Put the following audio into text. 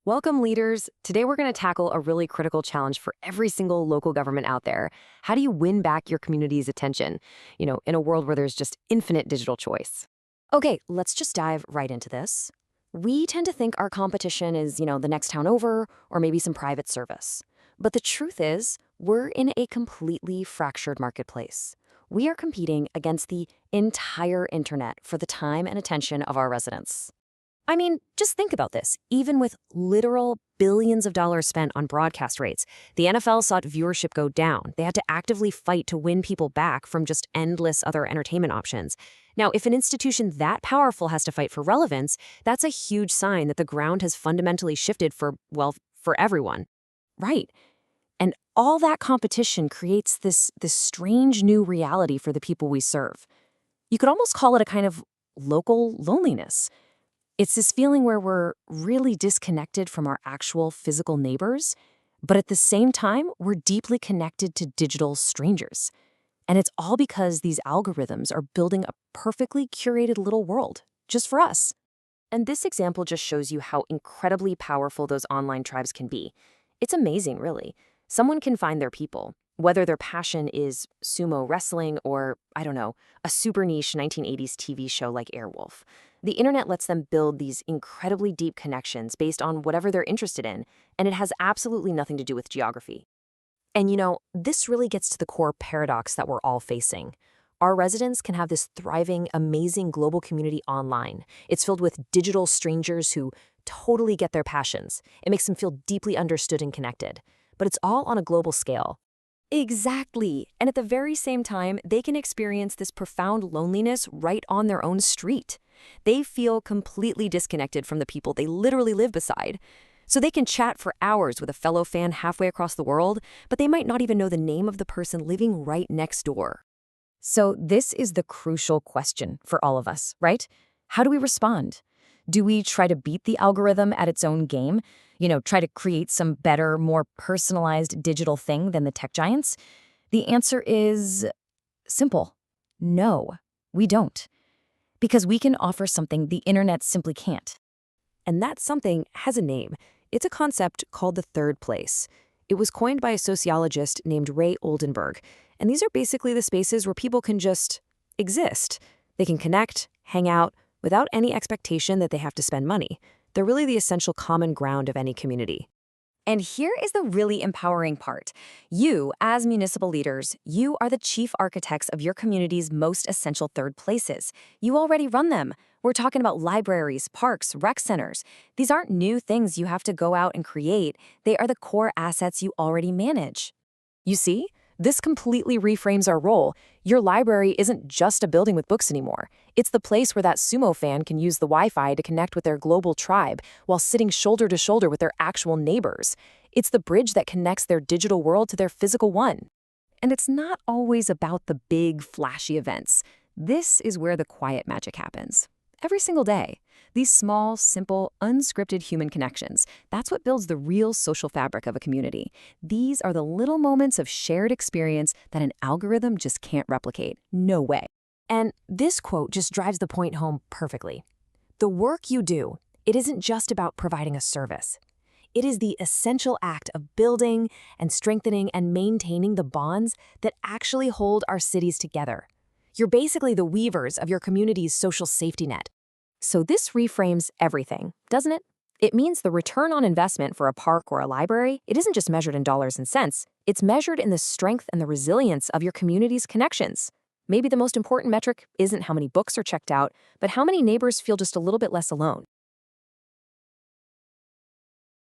Welcome, leaders. Today we're going to tackle a really critical challenge for every single local government out there. How do you win back your community's attention, in a world where there's just infinite digital choice? Okay, let's just dive right into this. We tend to think our competition is, the next town over or maybe some private service. But the truth is, we're in a completely fractured marketplace. We are competing against the entire internet for the time and attention of our residents. I mean, just think about this. Even with literal billions of dollars spent on broadcast rates, the NFL saw viewership go down. They had to actively fight to win people back from just endless other entertainment options. Now, if an institution that powerful has to fight for relevance, that's a huge sign that the ground has fundamentally shifted for everyone. Right. And all that competition creates this strange new reality for the people we serve. You could almost call it a kind of local loneliness. It's this feeling where we're really disconnected from our actual physical neighbors, but at the same time, we're deeply connected to digital strangers. And it's all because these algorithms are building a perfectly curated little world just for us. And this example just shows you how incredibly powerful those online tribes can be. It's amazing, really. Someone can find their people, whether their passion is sumo wrestling or, I don't know, a super niche 1980s TV show like Airwolf. The internet lets them build these incredibly deep connections based on whatever they're interested in, and it has absolutely nothing to do with geography. And this really gets to the core paradox that we're all facing. Our residents can have this thriving, amazing global community online. It's filled with digital strangers who totally get their passions. It makes them feel deeply understood and connected. But it's all on a global scale. Exactly. And at the very same time, they can experience this profound loneliness right on their own street. They feel completely disconnected from the people they literally live beside. So they can chat for hours with a fellow fan halfway across the world, but they might not even know the name of the person living right next door. So this is the crucial question for all of us, right? How do we respond? Do we try to beat the algorithm at its own game? Try to create some better, more personalized digital thing than the tech giants? The answer is simple. No, we don't. Because we can offer something the internet simply can't. And that something has a name. It's a concept called the third place. It was coined by a sociologist named Ray Oldenburg. And these are basically the spaces where people can just exist. They can connect, hang out, without any expectation that they have to spend money. They're really the essential common ground of any community. And here is the really empowering part. You, as municipal leaders, you are the chief architects of your community's most essential third places. You already run them. We're talking about libraries, parks, rec centers. These aren't new things you have to go out and create. They are the core assets you already manage. You see? This completely reframes our role. Your library isn't just a building with books anymore. It's the place where that sumo fan can use the Wi-Fi to connect with their global tribe while sitting shoulder to shoulder with their actual neighbors. It's the bridge that connects their digital world to their physical one. And it's not always about the big, flashy events. This is where the quiet magic happens. Every single day. These small, simple, unscripted human connections, that's what builds the real social fabric of a community. These are the little moments of shared experience that an algorithm just can't replicate. No way. And this quote just drives the point home perfectly. The work you do, it isn't just about providing a service. It is the essential act of building and strengthening and maintaining the bonds that actually hold our cities together. You're basically the weavers of your community's social safety net. So this reframes everything, doesn't it? It means the return on investment for a park or a library, it isn't just measured in dollars and cents. It's measured in the strength and the resilience of your community's connections. Maybe the most important metric isn't how many books are checked out, but how many neighbors feel just a little bit less alone.